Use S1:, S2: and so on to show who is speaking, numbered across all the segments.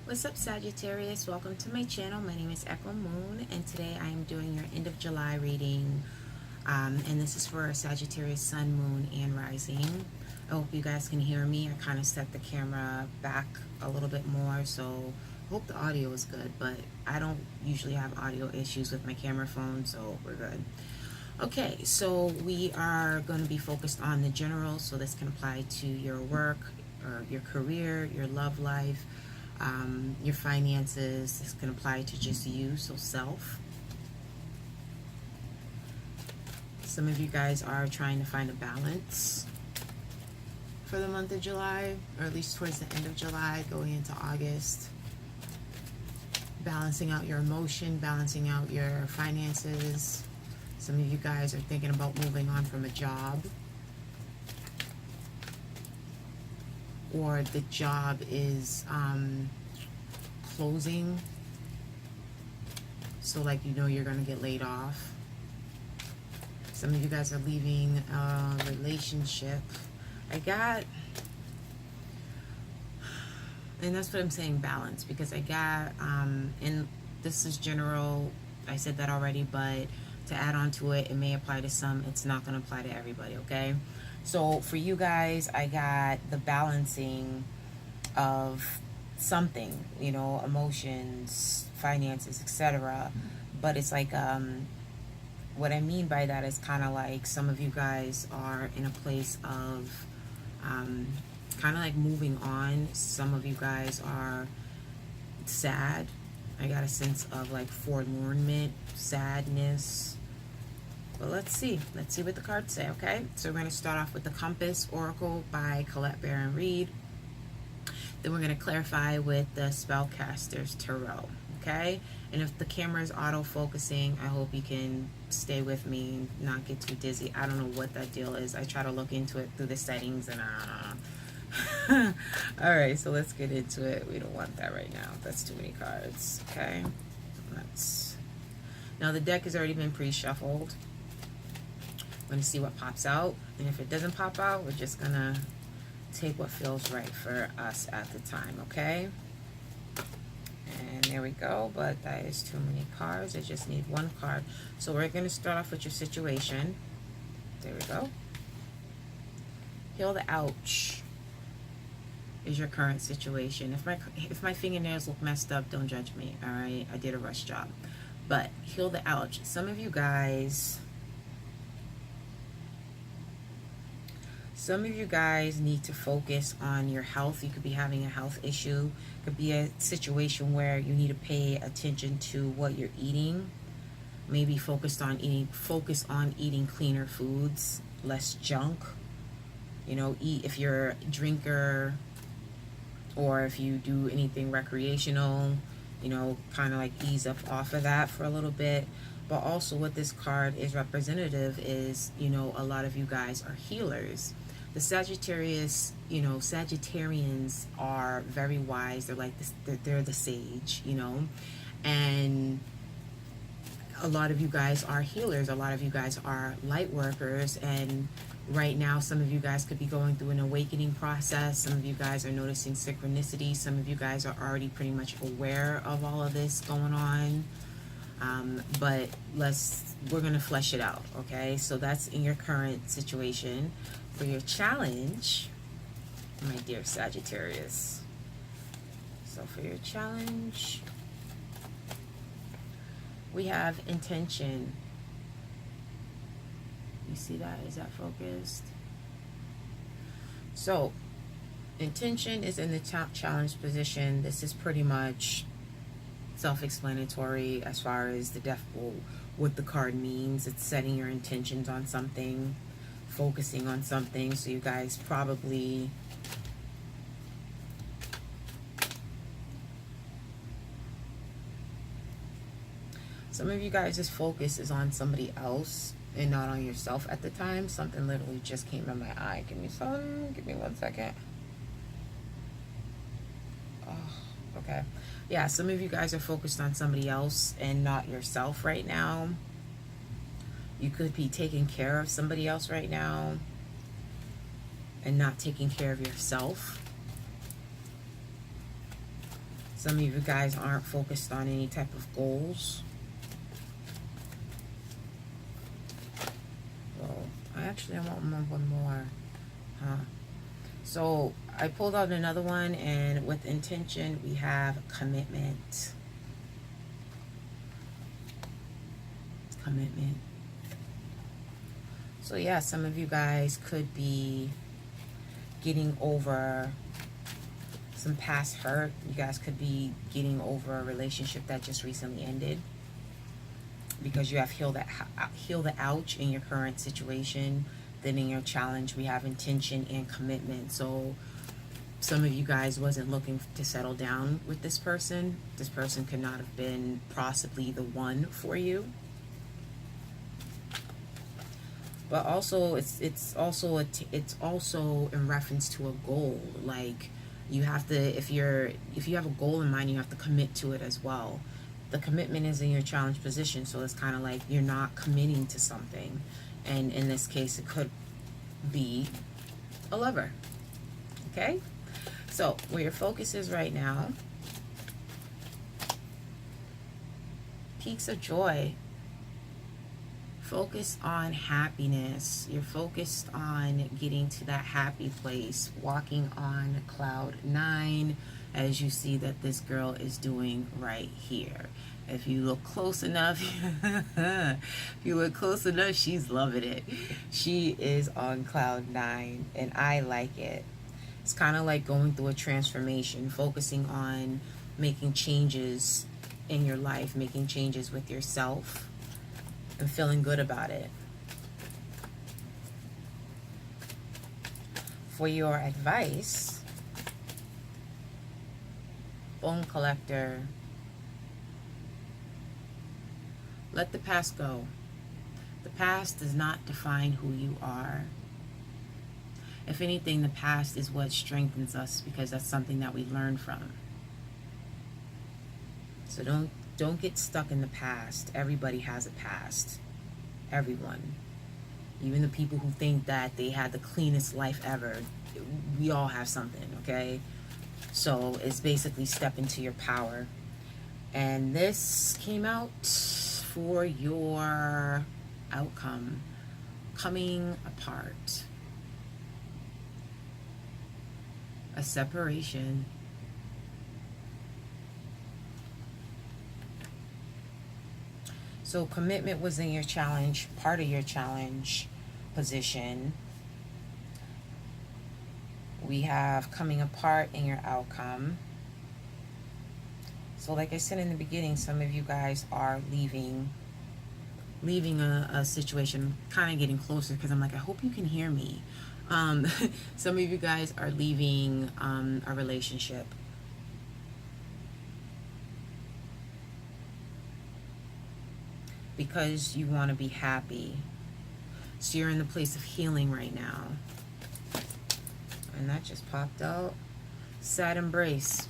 S1: What's up, Sagittarius? Welcome to my channel. My name is Echo Moon, and today I am doing your end of July reading. And this is for Sagittarius Sun, Moon, and Rising. I hope you guys can hear me. I kind of set the camera back a little bit more, so I hope the audio is good. But I don't usually have audio issues with my camera phone, so we're good. Okay, so we are going to be focused on the general, so this can apply to your work or your career, your love life, your finances. This can apply to just you, so self. Some of you guys are trying to find a balance for the month of July, or at least towards the end of July, going into August. Balancing out your emotion, balancing out your finances. Some of you guys are thinking about moving on from a job, or the job is closing, so like you're gonna get laid off. Some of you guys are leaving a relationship. And that's what I'm saying, balance, because I got and this is general, I said that already, but to add on to it, it may apply to some, it's not going to apply to everybody, okay? So for you guys, I got the balancing of something, emotions, finances, etc. But it's like, what I mean by that is kind of like some of you guys are in a place of kind of like moving on. Some of you guys are sad. I got a sense of like forlornment, sadness. But let's see what the cards say, okay? So we're going to start off with the Compass Oracle by Colette Baron Reed. Then we're going to clarify with the Spellcaster's Tarot, okay? And if the camera is auto-focusing, I hope you can stay with me and not get too dizzy. I don't know what that deal is. I try to look into it through the settings and all right, so let's get into it. We don't want that right now. That's too many cards, okay? Now the deck has already been pre-shuffled. We're going to see what pops out, and if it doesn't pop out, we're just going to take what feels right for us at the time, okay? And there we go, but that is too many cards. I just need one card. So we're going to start off with your situation. There we go. Heal the Ouch is your current situation. If my fingernails look messed up, don't judge me, all right? I did a rush job. But heal the ouch. Some of you guys need to focus on your health. You could be having a health issue. It could be a situation where you need to pay attention to what you're eating. Maybe focus on eating cleaner foods, less junk. Eat if you're a drinker, or if you do anything recreational, kind of like ease up off of that for a little bit. But also what this card is representative is, a lot of you guys are healers. The Sagittarius, Sagittarians are very wise. They're like this, they're the sage, and a lot of you guys are healers. A lot of you guys are light workers, and right now some of you guys could be going through an awakening process. Some of you guys are noticing synchronicity. Some of you guys are already pretty much aware of all of this going on. But we're going to flesh it out, okay? So that's in your current situation. For your challenge, my dear Sagittarius. So for your challenge, we have intention. You see that? Is that focused? So intention is in the challenge position. This is pretty much self-explanatory as far as what the card means. It's setting your intentions on something, focusing on something. So you guys probably some of you guys' focus is on somebody else and not on yourself at the time. Something literally just came in my eye. Give me 1 second. Oh, okay. Yeah, some of you guys are focused on somebody else and not yourself right now. You could be taking care of somebody else right now and not taking care of yourself. Some of you guys aren't focused on any type of goals. Well, I want one more. Huh. So I pulled out another one, and with intention, we have commitment. Commitment. So yeah, some of you guys could be getting over some past hurt. You guys could be getting over a relationship that just recently ended, because you have healed the ouch in your current situation. Then in your challenge, we have intention and commitment. So some of you guys wasn't looking to settle down with this person. This person could not have been possibly the one for you. But also it's also in reference to a goal. Like, you have to, if you have a goal in mind, you have to commit to it as well. The commitment is in your challenge position, so it's kind of like you're not committing to something. And in this case, it could be a lover. Okay? So, where your focus is right now, peaks of joy. Focus on happiness. You're focused on getting to that happy place, walking on cloud 9, as you see that this girl is doing right here. If you look close enough, she's loving it. She is on cloud 9, and I like it. It's kind of like going through a transformation, focusing on making changes in your life, making changes with yourself, and feeling good about it. For your advice, bone collector, let the past go. The past does not define who you are. If anything, the past is what strengthens us, because that's something that we learn from. So don't get stuck in the past. Everybody has a past. Everyone. Even the people who think that they had the cleanest life ever. We all have something, okay? So it's basically step into your power. And this came out for your outcome. Coming apart. A separation. So commitment was in your challenge, part of your challenge position. We have coming apart in your outcome. So like I said in the beginning, some of you guys are leaving a situation, kind of getting closer, because I'm like, I hope you can hear me. Some of you guys are leaving a relationship. Because you want to be happy. So you're in the place of healing right now. And that just popped out. Sad embrace.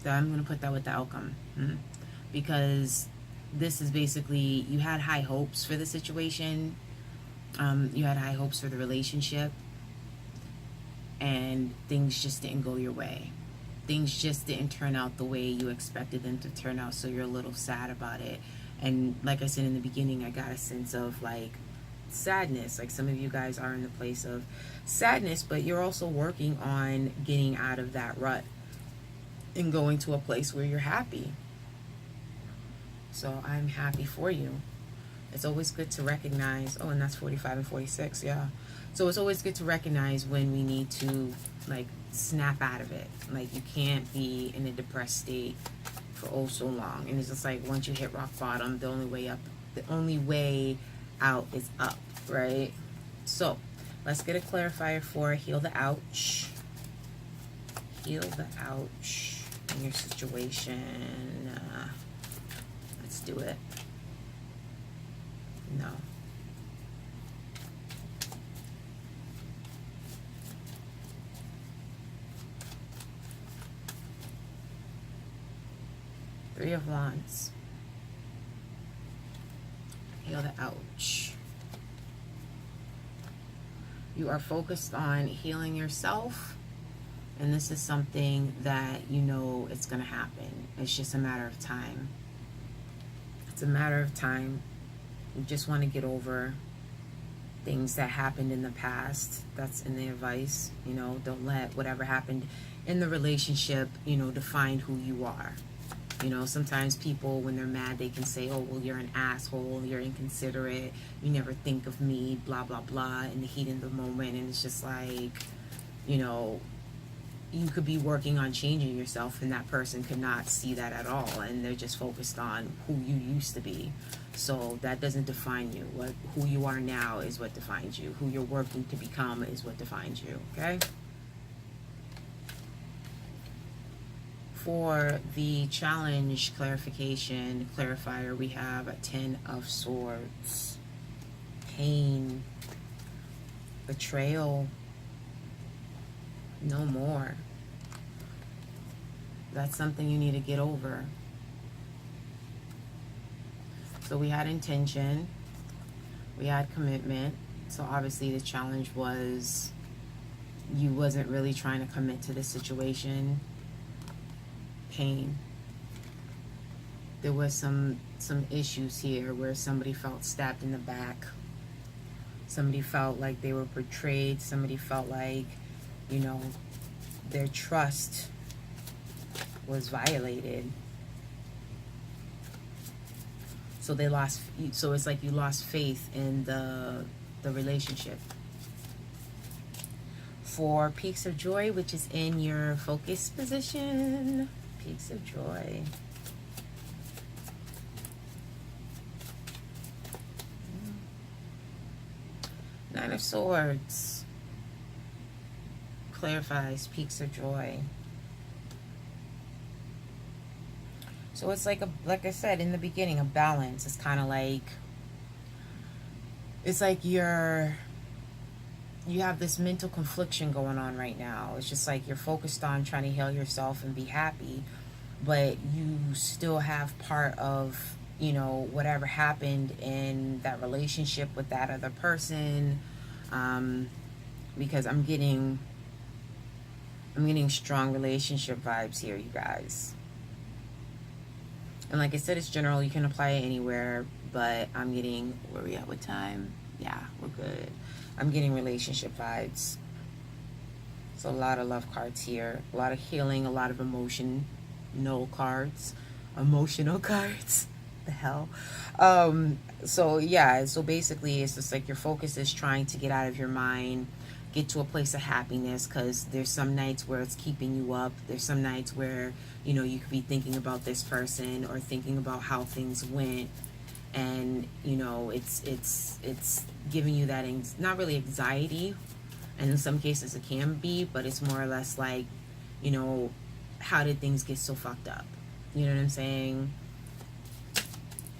S1: I'm going to put that with the outcome. Because this is basically, you had high hopes for the situation. You had high hopes for the relationship. And things just didn't go your way. Things just didn't turn out the way you expected them to turn out. So you're a little sad about it. And like I said in the beginning, I got a sense of like sadness. Like some of you guys are in the place of sadness, but you're also working on getting out of that rut and going to a place where you're happy. So I'm happy for you. It's always good to recognize, oh, and that's 45 and 46, yeah. So it's always good to recognize when we need to like snap out of it. Like you can't be in a depressed state for oh so long. And it's just like once you hit rock bottom, the only way out is up, right? So let's get a clarifier for heal the ouch. Heal the ouch in your situation. Let's do it. No. Three of Wands. Heal the ouch. You are focused on healing yourself And this is something that you know it's going to happen. It's just a matter of time. It's a matter of time. You just want to get over things that happened in the past. That's in the advice. You know, don't let whatever happened in the relationship, you know, define who you are. You know, sometimes people, when they're mad, they can say, oh, well, you're an asshole, you're inconsiderate, you never think of me, blah, blah, blah, in the heat of the moment. And it's just like, you know, you could be working on changing yourself and that person could not see that at all, and they're just focused on who you used to be. So that doesn't define you. Who you are now is what defines you. Who you're working to become is what defines you. Okay? For the challenge clarification clarifier, we have a 10 of Swords, pain, betrayal, no more. That's something you need to get over. So we had intention, we had commitment. So obviously the challenge was you wasn't really trying to commit to the situation. Pain. There was some issues here where somebody felt stabbed in the back. Somebody felt like they were betrayed. Somebody felt like, you know, their trust was violated. So they lost. So it's like you lost faith in the relationship. For Peaks of Joy, which is in your focus position. Peaks of Joy. Nine of Swords clarifies Peaks of Joy. So it's like like I said in the beginning, a balance. It's kind of like, it's like you have this mental confliction going on right now. It's just like you're focused on trying to heal yourself and be happy, but you still have part of, you know, whatever happened in that relationship with that other person. Because I'm getting strong relationship vibes here, you guys. And like I said, it's general. You can apply it anywhere, but I'm getting, where are we at with time? Yeah, we're good. I'm getting relationship vibes. So a lot of love cards here. A lot of healing, a lot of emotional cards. Emotional cards. The hell? So yeah, so basically it's just like your focus is trying to get out of your mind, get to a place of happiness, because there's some nights where it's keeping you up. There's some nights where, you know, you could be thinking about this person or thinking about how things went, and you know, it's giving you that not really anxiety, and in some cases it can be, but it's more or less like, you know, how did things get so fucked up? You know what I'm saying?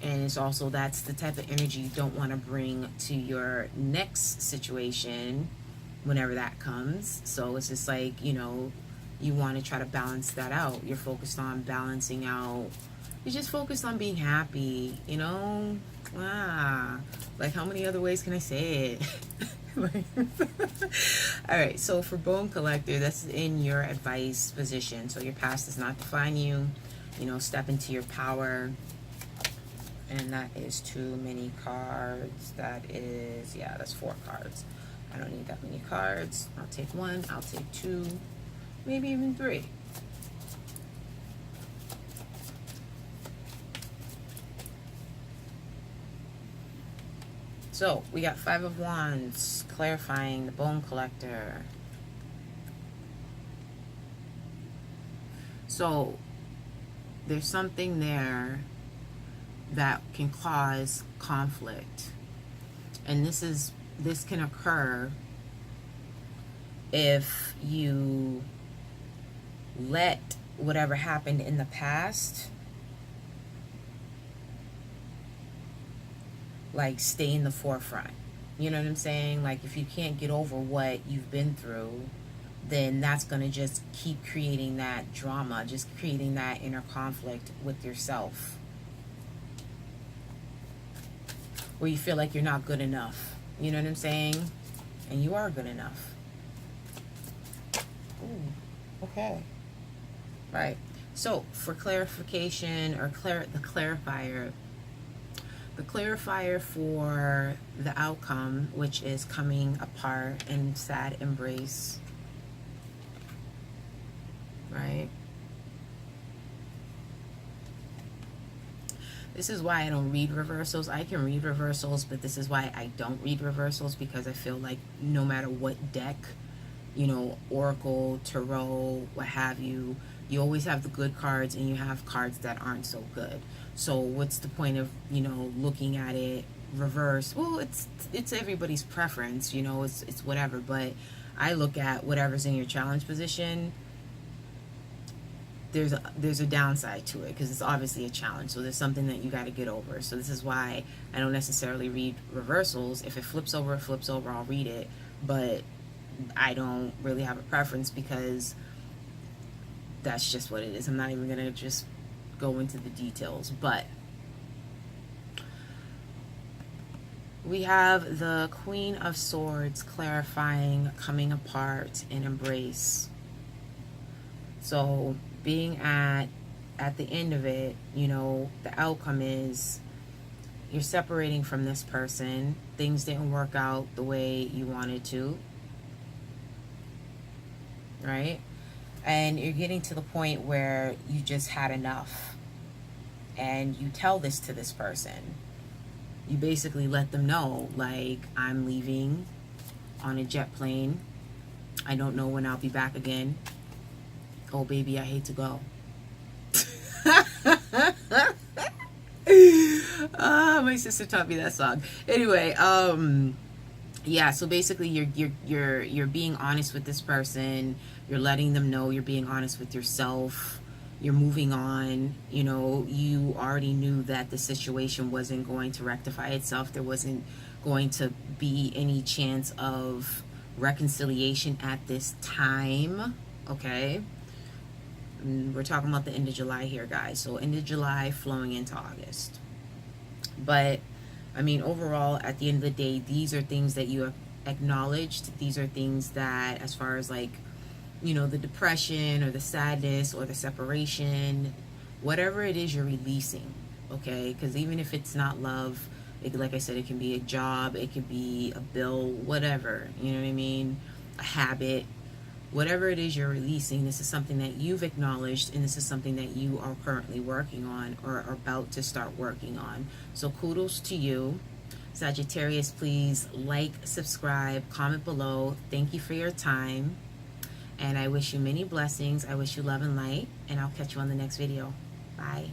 S1: And it's also, that's the type of energy you don't want to bring to your next situation whenever that comes. So it's just like, you know, you want to try to balance that out. You're focused on balancing out. You're just focused on being happy, you know? Like, how many other ways can I say it? All right, so for Bone Collector, that's in your advice position. So your past does not define you. You know, step into your power. And that is too many cards. That is, yeah, that's 4 cards. I don't need that many cards. I'll take 1, I'll take 2, maybe even 3. So we got 5 of Wands, clarifying the Bone Collector. So there's something there that can cause conflict, and this can occur if you let whatever happened in the past like stay in the forefront. You know what I'm saying? Like, if you can't get over what you've been through, then that's going to just keep creating that drama, just creating that inner conflict with yourself, where you feel like you're not good enough. You know what I'm saying? And you are good enough. Ooh. Okay. Right. So for clarification, or the clarifier for the outcome, which is coming apart and sad embrace, right? This is why I don't read reversals. I can read reversals, but this is why I don't read reversals, because I feel like no matter what deck, you know, Oracle, Tarot, what have you, you always have the good cards and you have cards that aren't so good. So what's the point of, you know, looking at it reverse? Well, it's everybody's preference, you know, it's whatever, but I look at whatever's in your challenge position. There's a downside to it, because it's obviously a challenge, so there's something that you got to get over. So this is why I don't necessarily read reversals. If it flips over, it flips over, I'll read it, but I don't really have a preference, because that's just what it is. I'm not even gonna just go into the details. But we have the Queen of Swords clarifying, coming apart, and embrace. So being at the end of it, you know, the outcome is you're separating from this person. Things didn't work out the way you wanted to, right? And you're getting to the point where you just had enough. And you tell this to this person. You basically let them know, like, I'm leaving on a jet plane. I don't know when I'll be back again. Oh, baby, I hate to go. My sister taught me that song. Anyway, yeah, so basically you're being honest with this person. You're letting them know, you're being honest with yourself. You're moving on. You know, you already knew that the situation wasn't going to rectify itself. There wasn't going to be any chance of reconciliation at this time. Okay, we're talking about the end of July here, guys. So end of July flowing into August. But I mean, overall, at the end of the day, these are things that you have acknowledged. These are things that, as far as like, you know, the depression or the sadness or the separation, whatever it is, you're releasing. Okay, because even if it's not love, like I said, it can be a job, it could be a bill, whatever, you know what I mean, a habit. Whatever it is you're releasing, this is something that you've acknowledged, and this is something that you are currently working on or are about to start working on. So kudos to you. Sagittarius, please like, subscribe, comment below. Thank you for your time, and I wish you many blessings. I wish you love and light, and I'll catch you on the next video. Bye.